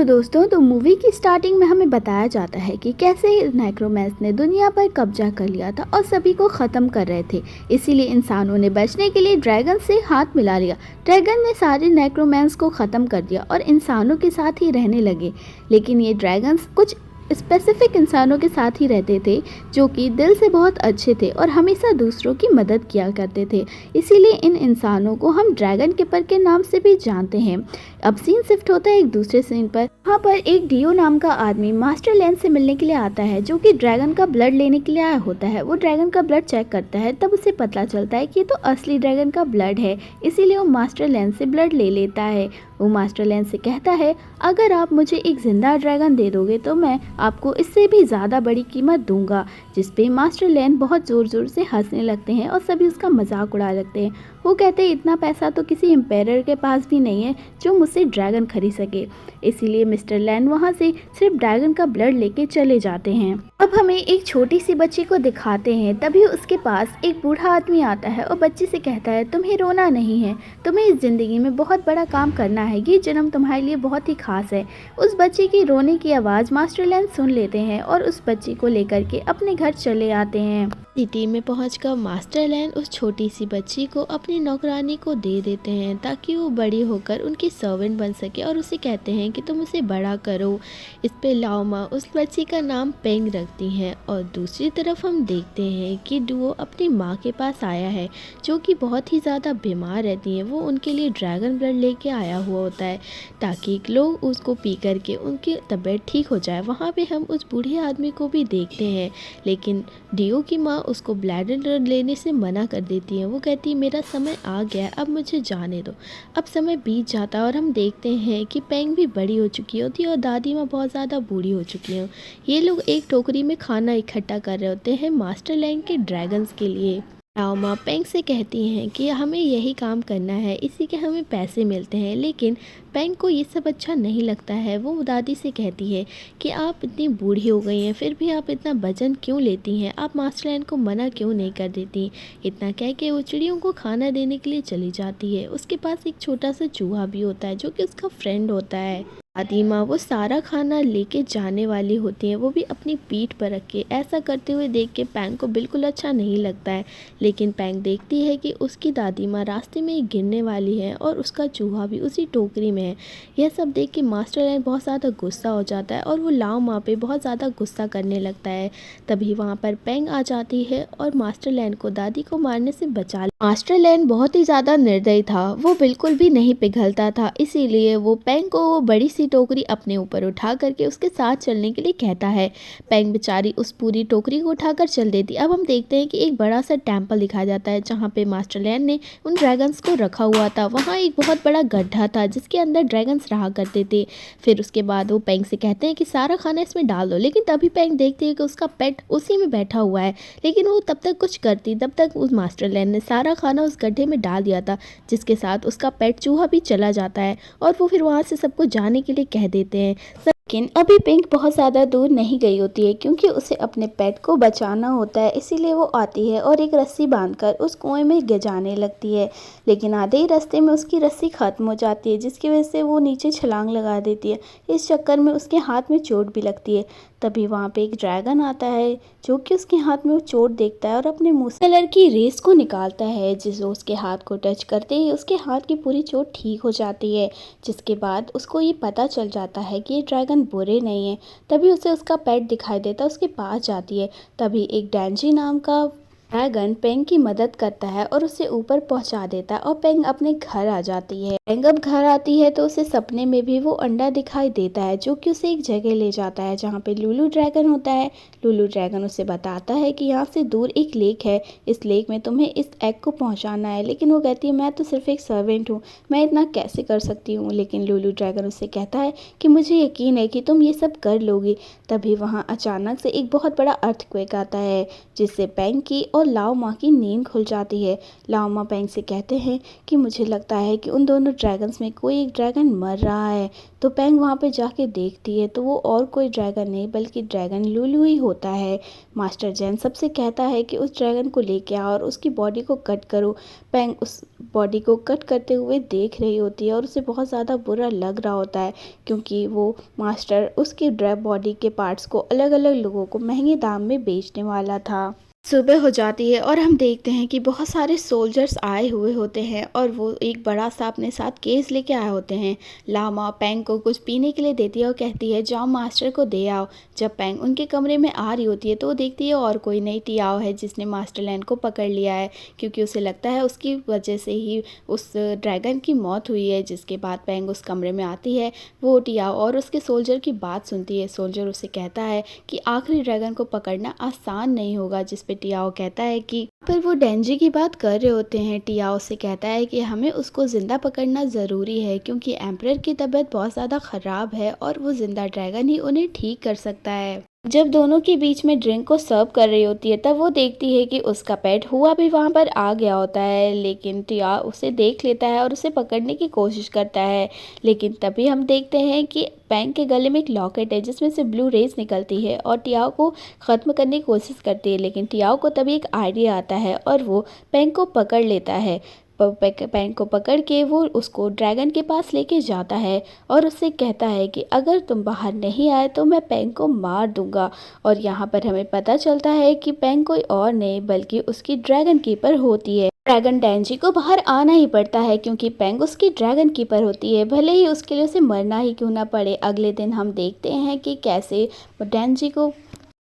Hello दोस्तों, तो movie की स्टार्टिंग में हमें बताया जाता है कि कैसे नेक्रोमैंस ने दुनिया पर कब्जा कर लिया था और सभी को ख़त्म कर रहे थे। इसीलिए इंसानों ने बचने के लिए ड्रैगन से हाथ मिला लिया। ड्रैगन ने सारे नेक्रोमैंस को ख़त्म कर दिया और इंसानों के साथ ही रहने लगे। लेकिन ये ड्रैगन्स कुछ स्पेसिफिक इंसानों के साथ ही रहते थे जो कि दिल से बहुत अच्छे थे और हमेशा दूसरों की मदद किया करते थे। इसीलिए इन इंसानों को हम ड्रैगन कीपर के नाम से भी जानते हैं। अब सीन शिफ्ट होता है एक दूसरे सीन पर। वहाँ पर एक डियो नाम का आदमी मास्टर लैंड से मिलने के लिए आता है जो कि ड्रैगन का ब्लड लेने के लिए आया होता है। वो ड्रैगन का ब्लड चेक करता है, तब उसे पता चलता है कि ये तो असली ड्रैगन का ब्लड है। इसीलिए वो मास्टर लैंड से ब्लड ले लेता है। वो मास्टर लैंड से कहता है, अगर आप मुझे एक जिंदा ड्रैगन दे दोगे तो मैं आपको इससे भी ज़्यादा बड़ी कीमत दूंगा। जिस पे मास्टर लैंड बहुत ज़ोर ज़ोर से हंसने लगते हैं और सभी उसका मजाक उड़ा लगते हैं। वो कहते हैं, इतना पैसा तो किसी एम्पायर के पास भी नहीं है जो मुझसे ड्रैगन खरीद सके। इसीलिए मिस्टर लैंड वहाँ से सिर्फ ड्रैगन का ब्लड लेके चले जाते हैं। अब हमें एक छोटी सी बच्ची को दिखाते हैं। तभी उसके पास एक बूढ़ा आदमी आता है और बच्ची से कहता है, तुम्हें रोना नहीं है, तुम्हें इस ज़िंदगी में बहुत बड़ा काम करना है, ये जन्म तुम्हारे लिए बहुत ही खास है। उस बच्ची की रोने की आवाज़ मास्टर लैंड सुन लेते हैं और उस बच्ची को लेकर के अपने घर चले आते हैं। सिटी में पहुंचकर मास्टर लैंड उस छोटी सी बच्ची को अपनी नौकरानी को दे देते हैं ताकि वो बड़ी होकर उनकी सर्वेंट बन सके और उसे कहते हैं कि तुम उसे बड़ा करो। इस पे लाओमा उस बच्ची का नाम पेंग रखती हैं और दूसरी तरफ हम देखते हैं कि डुओ अपनी माँ के पास आया है जो कि बहुत ही ज़्यादा बीमार रहती हैं। वो उनके लिए ड्रैगन ब्लड लेके आया हुआ होता है ताकि लोग उसको पी करके उनकी तबीयत ठीक हो जाए। वहाँ पे हम उस बूढ़े आदमी को भी देखते हैं, लेकिन डियो की माँ उसको ब्लैडर लेने से मना कर देती है। वो कहती है, मेरा समय आ गया, अब मुझे जाने दो। अब समय बीत जाता है और हम देखते हैं कि पेंग भी बड़ी हो चुकी होती है और दादी माँ बहुत ज़्यादा बूढ़ी हो चुकी हैं। ये लोग एक टोकरी में खाना इकट्ठा कर रहे होते हैं मास्टर लैंड के ड्रैगन्स के लिए। लाओमा पेंग से कहती हैं कि हमें यही काम करना है, इसी के हमें पैसे मिलते हैं। लेकिन पेंग को ये सब अच्छा नहीं लगता है। वो दादी से कहती है कि आप इतनी बूढ़ी हो गई हैं, फिर भी आप इतना वजन क्यों लेती हैं, आप मास्टर लैंड को मना क्यों नहीं कर देती। इतना कह के वो चिड़ियों को खाना देने के लिए चली जाती है। उसके पास एक छोटा सा चूहा भी होता है जो कि उसका फ्रेंड होता है। दादी माँ वो सारा खाना लेके जाने वाली होती हैं, वो भी अपनी पीठ पर रख के। ऐसा करते हुए देख के पेंग को बिल्कुल अच्छा नहीं लगता है। लेकिन पेंग देखती है कि उसकी दादी माँ रास्ते में ही गिरने वाली है और उसका चूहा भी उसी टोकरी में है। यह सब देख के मास्टर लैंड बहुत ज़्यादा गुस्सा हो जाता है और वो लाओ माँ पे बहुत ज़्यादा गुस्सा करने लगता है। तभी वहाँ पर पेंग आ जाती है और मास्टर लैंड को दादी को मारने से बचा। मास्टर लैंड बहुत ही ज़्यादा निर्दयी था, वो बिल्कुल भी नहीं पिघलता था। इसीलिए वो पेंग को वो बड़ी सी टोकरी अपने ऊपर उठा करके उसके साथ चलने के लिए कहता है। पेंग बेचारी उस पूरी टोकरी को उठाकर चल देती। अब हम देखते हैं कि एक बड़ा सा टेम्पल दिखाया जाता है जहाँ पे मास्टर लैंड ने उन ड्रैगन्स को रखा हुआ था। वहाँ एक बहुत बड़ा गड्ढा था जिसके अंदर ड्रैगन्स रहा करते थे। फिर उसके बाद वो पेंग से कहते हैं कि सारा खाना इसमें डाल दो। लेकिन तभी पेंग देखती है कि उसका पेट उसी में बैठा हुआ है, लेकिन वो तब तक कुछ करती, तब तक उस मास्टर लैंड ने सारा खाना उस गड्ढे में डाल दिया था, जिसके साथ उसका पेट चूहा भी चला जाता है और वो फिर वहाँ से सबको जाने के लिए कह देते हैं। लेकिन अभी पिंक बहुत ज़्यादा दूर नहीं गई होती है क्योंकि उसे अपने पेट को बचाना होता है। इसीलिए वो आती है और एक रस्सी बांधकर उस कुएं में गिराने लगती है। लेकिन आधे ही रास्ते में उसकी रस्सी खत्म हो जाती है, जिसकी वजह से वो नीचे छलांग लगा देती है। इस चक्कर में उसके हाथ में चोट भी लगती है। तभी वहाँ पे एक ड्रैगन आता है जो कि उसके हाथ में वो चोट देखता है और अपने मुंह से कलर की रेस को निकालता है, जिससे उसके हाथ को टच करते ही उसके हाथ की पूरी चोट ठीक हो जाती है। जिसके बाद उसको ये पता चल जाता है कि ये ड्रैगन बुरे नहीं है। तभी उसे उसका पेट दिखाई देता है, उसके पास जाती है। तभी एक डैंजी नाम का ड्रैगन पेंग की मदद करता है और उसे ऊपर पहुंचा देता है और पेंग अपने घर आ जाती है। पेंग अब घर आती है तो उसे सपने में भी वो अंडा दिखाई देता है जो कि उसे एक जगह ले जाता है जहाँ पे लूलू ड्रैगन होता है। लूलू ड्रैगन उसे बताता है कि यहाँ से दूर एक लेक है, इस लेक में तुम्हें इस एग को पहुँचाना है। लेकिन वो कहती है, मैं तो सिर्फ एक सर्वेंट हूँ, मैं इतना कैसे कर सकती हूँ। लेकिन लूलू ड्रैगन उससे कहता है कि मुझे यकीन है कि तुम ये सब कर लोगी। तभी वहाँ अचानक से एक बहुत बड़ा अर्थक्वेक आता है जिससे पेंग की और लाओ माँ की नींद खुल जाती है। लाओ माँ पेंग से कहते हैं कि मुझे लगता है कि उन दोनों ड्रैगन्स में कोई एक ड्रैगन मर रहा है। तो पेंग वहाँ पे जाके देखती है तो वो और कोई ड्रैगन नहीं बल्कि ड्रैगन लुलु ही होता है। मास्टर जैन सबसे कहता है कि उस ड्रैगन को लेके आओ और उसकी बॉडी को कट करो। पेंग उस बॉडी को कट करते हुए देख रही होती है और उसे बहुत ज़्यादा बुरा लग रहा होता है, क्योंकि वो मास्टर उसकी बॉडी के पार्ट्स को अलग अलग लोगों को महंगे दाम में बेचने वाला था। सुबह हो जाती है और हम देखते हैं कि बहुत सारे सोल्जर्स आए हुए होते हैं और वो एक बड़ा सा अपने साथ केस लेके आए होते हैं। लामा पेंग को कुछ पीने के लिए देती है और कहती है जाओ मास्टर को दे आओ। जब पेंग उनके कमरे में आ रही होती है तो वो देखती है और कोई नई टियाओ है जिसने मास्टर लैंड को पकड़ लिया है, क्योंकि उसे लगता है उसकी वजह से ही उस ड्रैगन की मौत हुई है। जिसके बाद पेंग उस कमरे में आती है, वो टियाओ और उसके सोल्जर की बात सुनती है। सोल्जर उसे कहता है कि आखिरी ड्रैगन को पकड़ना आसान नहीं होगा, जिस पे टियाओ कहता है कि पर वो डेंजी की बात कर रहे होते हैं। टियाओ से कहता है कि हमें उसको ज़िंदा पकड़ना ज़रूरी है, क्योंकि एम्परर की तबीयत बहुत ज़्यादा ख़राब है और वो ज़िंदा ड्रैगन ही उन्हें ठीक कर सकता है। जब दोनों के बीच में ड्रिंक को सर्व कर रही होती है तब वो देखती है कि उसका पेट हुआ भी वहाँ पर आ गया होता है, लेकिन टिया उसे देख लेता है और उसे पकड़ने की कोशिश करता है। लेकिन तभी हम देखते हैं कि पेंग के गले में एक लॉकेट है जिसमें से ब्लू रेज निकलती है और टियाओ को ख़त्म करने की कोशिश करती है। लेकिन टियाओ को तभी एक आइडिया आता है और वो पेंग को पकड़ लेता है। पेंग को पकड़ के वो उसको ड्रैगन के पास लेके जाता है और उससे कहता है कि अगर तुम बाहर नहीं आए तो मैं पेंग को मार दूंगा। और यहाँ पर हमें पता चलता है कि पेंग कोई और नहीं बल्कि उसकी ड्रैगन कीपर होती है। ड्रैगन डेंजी को बाहर आना ही पड़ता है क्योंकि पेंग उसकी ड्रैगन कीपर होती है, भले ही उसके लिए उसे मरना ही क्यों ना पड़े। अगले दिन हम देखते हैं कि कैसे डेंजी को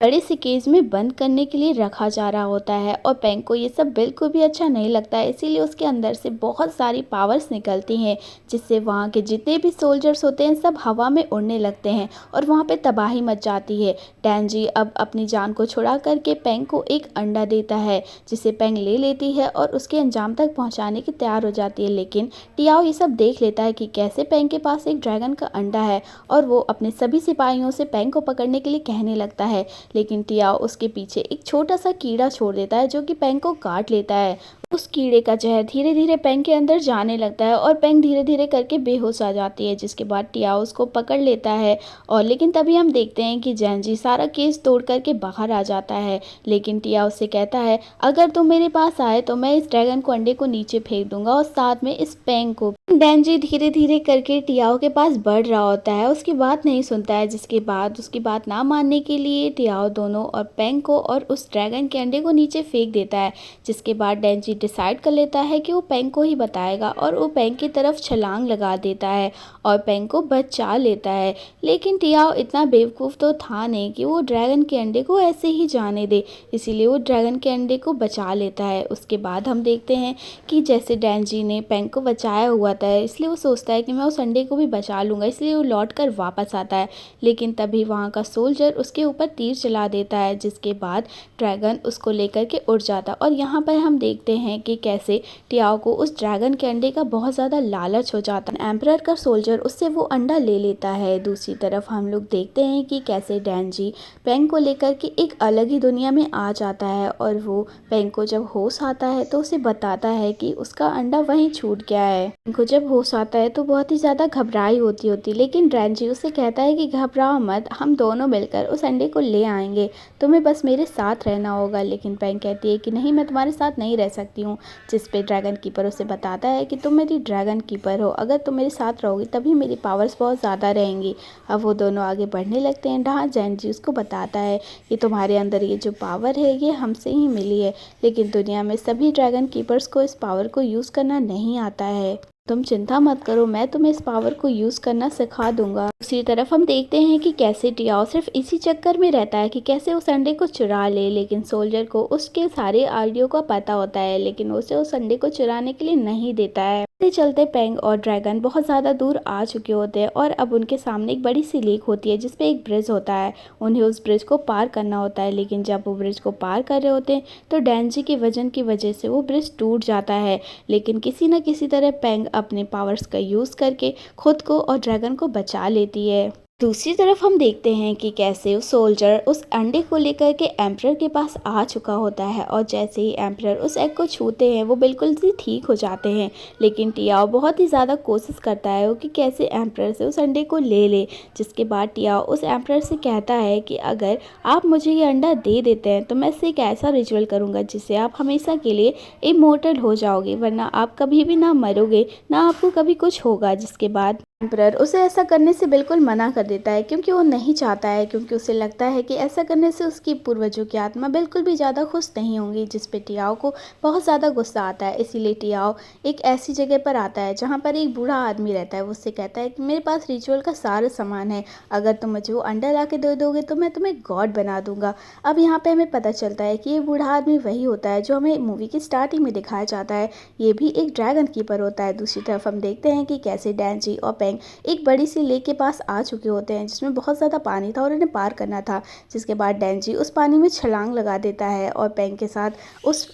बड़े से केज में बंद करने के लिए रखा जा रहा होता है और पेंग को ये सब बिल्कुल भी अच्छा नहीं लगता है, इसीलिए उसके अंदर से बहुत सारी पावर्स निकलती हैं जिससे वहाँ के जितने भी सोल्जर्स होते हैं सब हवा में उड़ने लगते हैं और वहाँ पे तबाही मच जाती है। डेंजी अब अपनी जान को छुड़ा करके पेंग को एक अंडा देता है जिसे पेंग ले लेती है और उसके अंजाम तक पहुँचाने की तैयार हो जाती है। लेकिन टियाओ ये सब देख लेता है कि कैसे पेंग के पास एक ड्रैगन का अंडा है और वो अपने सभी सिपाहियों से पेंग को पकड़ने के लिए कहने लगता है। लेकिन टियाओ उसके पीछे एक छोटा सा कीड़ा छोड़ देता है जो कि पेंग को काट लेता है। उस कीड़े का जहर धीरे धीरे पेंग के अंदर जाने लगता है और पेंग धीरे धीरे करके बेहोश आ जाती है, जिसके बाद टियाओ उसको पकड़ लेता है। और लेकिन तभी हम देखते हैं कि जेंजी सारा केस तोड़ करके बाहर आ जाता है। लेकिन टियाओ उससे कहता है अगर तुम मेरे पास आए तो मैं इस ड्रैगन को अंडे को नीचे फेंक दूंगा और साथ में इस पेंग को। डेंजी धीरे धीरे करके टियाओ के पास बढ़ रहा होता है, उसकी बात नहीं सुनता है, जिसके बाद उसकी बात ना मानने के लिए टियाओ दोनों और पेंग को और उस ड्रैगन के अंडे को नीचे फेंक देता है। जिसके बाद डेंजी डिसाइड कर लेता है कि वो पेंग को ही बताएगा और वो पेंग की तरफ छलांग लगा देता है और पेंग को बचा लेता है। लेकिन टियाओ इतना बेवकूफ़ तो था नहीं कि वो ड्रैगन के अंडे को ऐसे ही जाने दे, इसीलिए वो ड्रैगन के अंडे को बचा लेता है। उसके बाद हम देखते हैं कि जैसे डेंजी ने पेंग को बचाया हुआ था, इसलिए वो सोचता है कि मैं उस अंडे को भी बचा लूँगा, इसलिए वो लौट कर वापस आता है। लेकिन तभी वहाँ का सोल्जर उसके ऊपर तीर चला देता है, जिसके बाद ड्रैगन उसको लेकर के उड़ जाता। और यहाँ पर हम देखते हैं कि कैसे टियाओ को उस ड्रैगन के अंडे का बहुत ज़्यादा लालच हो जाता है। एम्परर का सोल्जर उससे वो अंडा ले लेता है। दूसरी तरफ हम लोग देखते हैं कि कैसे डेंजी पेंग को लेकर के एक अलग ही दुनिया में आ जाता है और वो पेंग को जब होश आता है तो उसे बताता है कि उसका अंडा वहीं छूट गया है। पेंग को जब होश आता है तो बहुत ही ज़्यादा घबराई होती लेकिन डेंजी उसे कहता है कि घबराओ मत, हम दोनों मिलकर उस अंडे को ले आएंगे, तुम्हें बस मेरे साथ रहना होगा। लेकिन पेंग कहती है कि नहीं, मैं तुम्हारे साथ नहीं रह सकती हूँ। जिस पे ड्रैगन कीपर उसे बताता है कि तुम मेरी ड्रैगन कीपर हो, अगर तुम मेरे साथ रहोगी तभी मेरी पावर्स बहुत ज़्यादा रहेंगी। अब वो दोनों आगे बढ़ने लगते हैं। जहाँ डेंजी उसको बताता है कि तुम्हारे अंदर ये जो पावर है ये हमसे ही मिली है, लेकिन दुनिया में सभी ड्रैगन कीपर्स को इस पावर को यूज़ करना नहीं आता है। तुम चिंता मत करो, मैं तुम्हें इस पावर को यूज़ करना सिखा दूंगा। दूसरी तरफ हम देखते हैं कि कैसे टियाओ सिर्फ इसी चक्कर में रहता है कि कैसे उस अंडे को चुरा ले, लेकिन सोल्जर को उसके सारे आइडियो का पता होता है, लेकिन उसे उस अंडे को चुराने के लिए नहीं देता है। चलते पेंग और ड्रैगन बहुत ज़्यादा दूर आ चुके होते हैं और अब उनके सामने एक बड़ी सी लेक होती है जिसपे एक ब्रिज होता है। उन्हें उस ब्रिज को पार करना होता है, लेकिन जब वो ब्रिज को पार कर रहे होते हैं तो डेंजी के वजन की वजह से वो ब्रिज टूट जाता है। लेकिन किसी न किसी तरह पेंग अपने पावर्स का यूज़ करके खुद को और ड्रैगन को बचा लेती है। दूसरी तरफ हम देखते हैं कि कैसे उस सोल्जर उस अंडे को लेकर के एम्परर के पास आ चुका होता है और जैसे ही एम्परर उस एग को छूते हैं वो बिल्कुल ही ठीक हो जाते हैं। लेकिन टियाओ बहुत ही ज़्यादा कोशिश करता है वो कि कैसे एम्परर से उस अंडे को ले ले। जिसके बाद टियाओ उस एम्परर से कहता है कि अगर आप मुझे ये अंडा दे देते हैं तो मैं इससे एक ऐसा रिचुअल करूँगा जिससे आप हमेशा के लिए इमोर्टल हो जाओगे, वरना आप कभी भी ना मरोगे, ना आपको कभी कुछ होगा। जिसके बाद एम्परर उसे ऐसा करने से बिल्कुल मना कर देता है क्योंकि वो नहीं चाहता है, क्योंकि उसे लगता है कि ऐसा करने से उसकी पूर्वजों की आत्मा बिल्कुल भी ज़्यादा खुश नहीं होंगी। जिस पे टियाओ को बहुत ज़्यादा गुस्सा आता है। इसीलिए टियाओ एक ऐसी जगह पर आता है जहाँ पर एक बूढ़ा आदमी रहता है। वो उससे कहता है कि मेरे पास रिचुअल का सारा सामान है, अगर तुम मुझे वो अंडा ला के दे दोगे तो मैं तुम्हें गॉड बना दूंगा। अब यहाँ पे हमें पता चलता है कि ये बूढ़ा आदमी वही होता है जो हमें मूवी की स्टार्टिंग में दिखाया जाता है। ये भी एक ड्रैगन कीपर होता है। दूसरी तरफ हम देखते हैं कि कैसे डैन्जी और पेंग एक बड़ी सी लेक के पास आ चुके होते हैं जिसमें बहुत ज़्यादा पानी था और उन्हें पार करना था। जिसके बाद डैन्जी उस पानी में छलांग लगा देता है और पेंग के साथ उस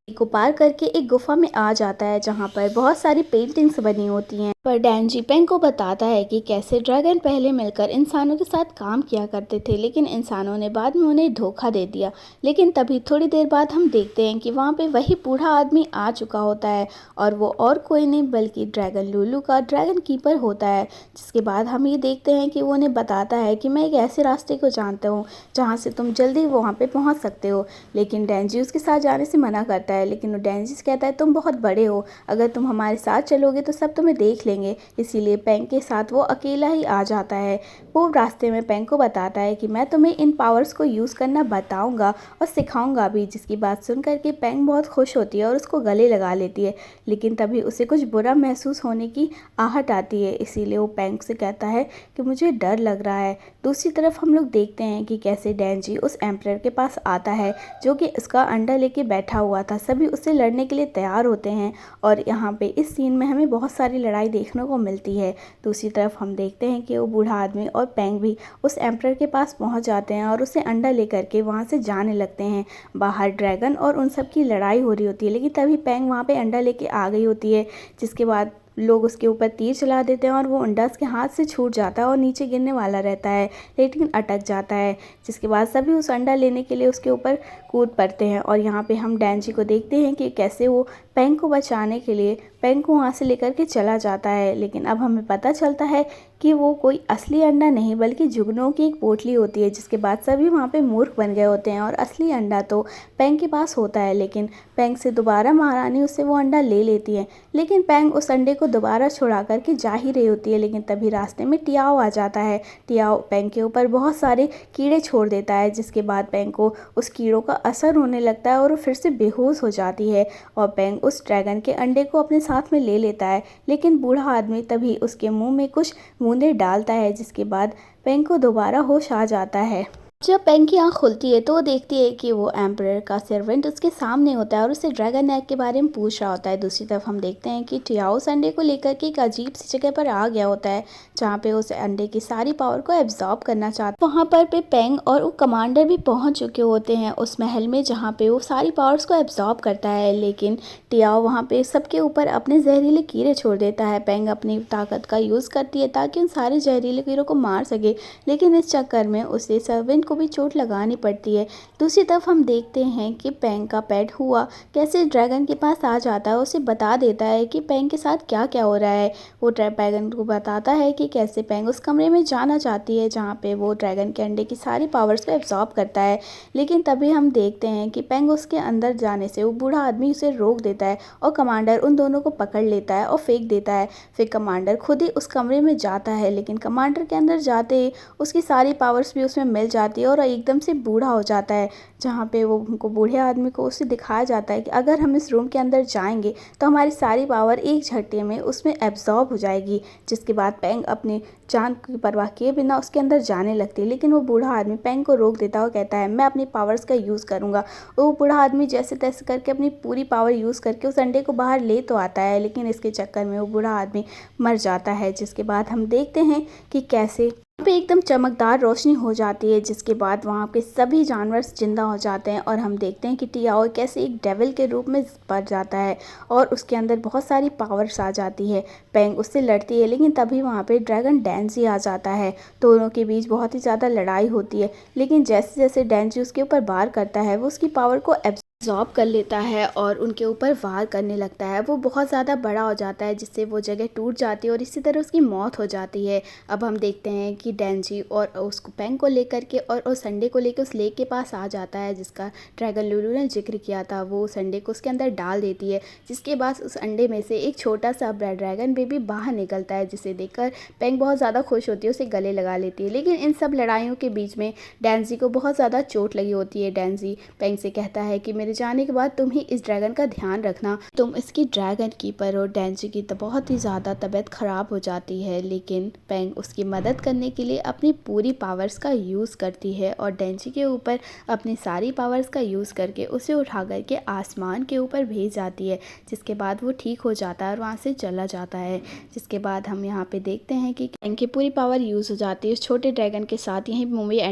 को पार करके एक गुफा में आ जाता है जहाँ पर बहुत सारी पेंटिंग्स बनी होती हैं। पर डैन्जी पेंग को बताता है कि कैसे ड्रैगन पहले मिलकर इंसानों के साथ काम किया करते थे, लेकिन इंसानों ने बाद में उन्हें धोखा दे दिया। लेकिन तभी थोड़ी देर बाद हम देखते हैं कि वहाँ पे वही बूढ़ा आदमी आ चुका होता है और वो और कोई नहीं बल्कि ड्रैगन लूलू का ड्रैगन कीपर होता है। जिसके बाद हम ये देखते हैं कि वो उन्हें बताता है कि मैं एक ऐसे रास्ते को जानता हूँ जहाँ से तुम जल्दी वहाँ पे पहुँच सकते हो। लेकिन डैन्जी उसके साथ जाने से मना करता है। लेकिन वो डैन्जी से कहता है तुम बहुत बड़े हो, अगर तुम हमारे साथ चलोगे तो सब तुम्हें देख लेंगे। इसीलिए पेंग के साथ वो अकेला ही आ जाता है। वो रास्ते में पेंग को बताता है कि मैं तुम्हें इन पावर्स को यूज़ करना बताऊंगा और सिखाऊंगा भी। जिसकी बात सुन करके पेंग बहुत खुश होती है और उसको गले लगा लेती है। लेकिन तभी उसे कुछ बुरा महसूस होने की आहट आती है। इसीलिए वो पेंग से कहता है कि मुझे डर लग रहा है। दूसरी तरफ हम लोग देखते हैं कि कैसे डैन्जी उस एम्परर के पास आता है जो कि उसका अंडा लेके बैठा हुआ था। सभी उससे लड़ने के लिए तैयार होते हैं और यहाँ पे इस सीन में हमें बहुत सारी लड़ाई देखने को मिलती है। दूसरी तरफ हम देखते हैं कि वो बूढ़ा आदमी और पेंग भी उस एम्परर के पास पहुंच जाते हैं और उसे अंडा लेकर के वहां से जाने लगते हैं। बाहर ड्रैगन और उन सब की लड़ाई हो रही होती है, लेकिन तभी पेंग वहां पे अंडा लेके आ गई होती है। जिसके बाद लोग उसके ऊपर तीर चला देते हैं और वो अंडा उसके हाथ से छूट जाता है और नीचे गिरने वाला रहता है, लेकिन अटक जाता है। जिसके बाद सभी उस अंडा लेने के लिए उसके ऊपर कूद पड़ते हैं और यहाँ पे हम डैन्जी को देखते हैं कि कैसे वो पेंग को बचाने के लिए पेंग को वहाँ से लेकर के चला जाता है। लेकिन अब हमें पता चलता है कि वो कोई असली अंडा नहीं बल्कि जुगनू की एक पोटली होती है। जिसके बाद सभी वहाँ पे मूर्ख बन गए होते हैं और असली अंडा तो पेंग के पास होता है। लेकिन पेंग से दोबारा महारानी उससे वो अंडा ले लेती है। लेकिन पेंग उस अंडे को दोबारा छुड़ा करके जा ही रही होती है, लेकिन तभी रास्ते में टियाओ आ जाता है। टियाओ पेंग के ऊपर बहुत सारे कीड़े छोड़ देता है। जिसके बाद पेंग को उस कीड़ों का असर होने लगता है और वो फिर से बेहोश हो जाती है और पेंग उस ड्रैगन के अंडे को अपने साथ में ले लेता है। लेकिन बूढ़ा आदमी तभी उसके मुंह में कुछ बूंदे डालता है। जिसके बाद पेंग को दोबारा होश आ जाता है। जब पेंग की आँख खुलती है तो वो देखती है कि वो एम्परर का सर्वेंट उसके सामने होता है और उससे ड्रैगन एग के बारे में पूछ रहा होता है। दूसरी तरफ हम देखते हैं कि टियाओ उस अंडे को लेकर के एक अजीब सी जगह पर आ गया होता है जहाँ पे उस अंडे की सारी पावर को एब्जॉर्ब करना चाहता है। वहाँ पर पे पेंग और वो कमांडर भी पहुँच चुके होते हैं उस महल में जहाँ पे वो सारी पावर्स को एब्जॉर्ब करता है। लेकिन टियाओ वहाँ पे सबके ऊपर अपने जहरीले कीड़े छोड़ देता है। पेंग अपनी ताकत का यूज़ करती है ताकि उन सारे जहरीले कीड़ों को मार सके, लेकिन इस चक्कर में उसे सर्वेंट को भी चोट लगानी पड़ती है। दूसरी तरफ हम देखते हैं कि पेंग का पेट हुआ कैसे ड्रैगन के पास आ जाता है, उसे बता देता है कि पेंग के साथ क्या क्या हो रहा है। वो ड्रैगन को बताता है कि कैसे पेंग उस कमरे में जाना चाहती है जहाँ पे वो ड्रैगन के अंडे की सारी पावर्स को एब्जॉर्ब करता है। लेकिन तभी हम देखते हैं कि पेंग उसके अंदर जाने से वो बूढ़ा आदमी उसे रोक देता है और कमांडर उन दोनों को पकड़ लेता है और फेंक देता है। फिर कमांडर खुद ही उस कमरे में जाता है, लेकिन कमांडर के अंदर जाते ही उसकी सारी पावर्स भी उसमें मिल जाती है और एकदम से बूढ़ा हो जाता है। जहाँ पे वो उनको बूढ़े आदमी को उसे दिखाया जाता है कि अगर हम इस रूम के अंदर जाएंगे तो हमारी सारी पावर एक झटके में उसमें एब्जॉर्ब हो जाएगी। जिसके बाद पेंग अपनी जान की परवाह किए बिना उसके अंदर जाने लगती है, लेकिन वो बूढ़ा आदमी पेंग को रोक देता है और कहता है मैं अपनी पावर्स का यूज़ करूँगा। वो बूढ़ा आदमी जैसे तैसे करके अपनी पूरी पावर यूज़ करके उस अंडे को बाहर ले तो आता है, लेकिन इसके चक्कर में वो बूढ़ा आदमी मर जाता है। जिसके बाद हम देखते हैं कि कैसे पे एकदम चमकदार रोशनी हो जाती है, जिसके बाद वहाँ पे सभी जानवर जिंदा हो जाते हैं और हम देखते हैं कि टियाओ कैसे एक डेविल के रूप में बढ़ जाता है और उसके अंदर बहुत सारी पावर्स आ जाती है। पेंग उससे लड़ती है, लेकिन तभी वहाँ पे ड्रैगन डेंजी आ जाता है। दोनों के बीच बहुत ही ज़्यादा लड़ाई होती है, लेकिन जैसे जैसे डेंजी उसके ऊपर वार करता है वो उसकी पावर को एब्जॉर्ब कर लेता है और उनके ऊपर वार करने लगता है। वो बहुत ज़्यादा बड़ा हो जाता है, जिससे वो जगह टूट जाती है और इसी तरह उसकी मौत हो जाती है। अब हम देखते हैं कि डेंजी और उसको पेंग को लेकर के और संडे को लेकर उस लेक के पास आ जाता है, जिसका ड्रैगन लूलू ने जिक्र किया था। वो संडे को उसके अंदर डाल देती है, जिसके बाद उस अंडे में से एक छोटा सा ड्रैगन बेबी बाहर निकलता है, जिसे देखकर पेंग बहुत ज़्यादा खुश होती है, उसे गले लगा लेती है। लेकिन इन सब लड़ाइयों के बीच में डेंजी को बहुत ज़्यादा चोट लगी होती है। डेंजी पेंग से कहता है कि मेरे जाने के बाद तुम ही इस ड्रैगन का ध्यान रखना, तुम इसकी ड्रैगन कीपर हो। डेंजी की तो बहुत ही ज़्यादा तबीयत खराब हो जाती है, लेकिन पेंग उसकी मदद करने के लिए अपनी पूरी पावर्स का यूज़ करती है और डेंजी के ऊपर अपनी सारी पावर्स का यूज़ करके उसे उठा करके आसमान के ऊपर भेज जाती है, जिसके बाद वो ठीक हो जाता है और वहाँ से चला जाता है। जिसके बाद हम यहाँ पे देखते हैं कि पेंग की पूरी पावर यूज़ हो जाती है उस छोटे ड्रैगन के साथ। यही मूवी एंड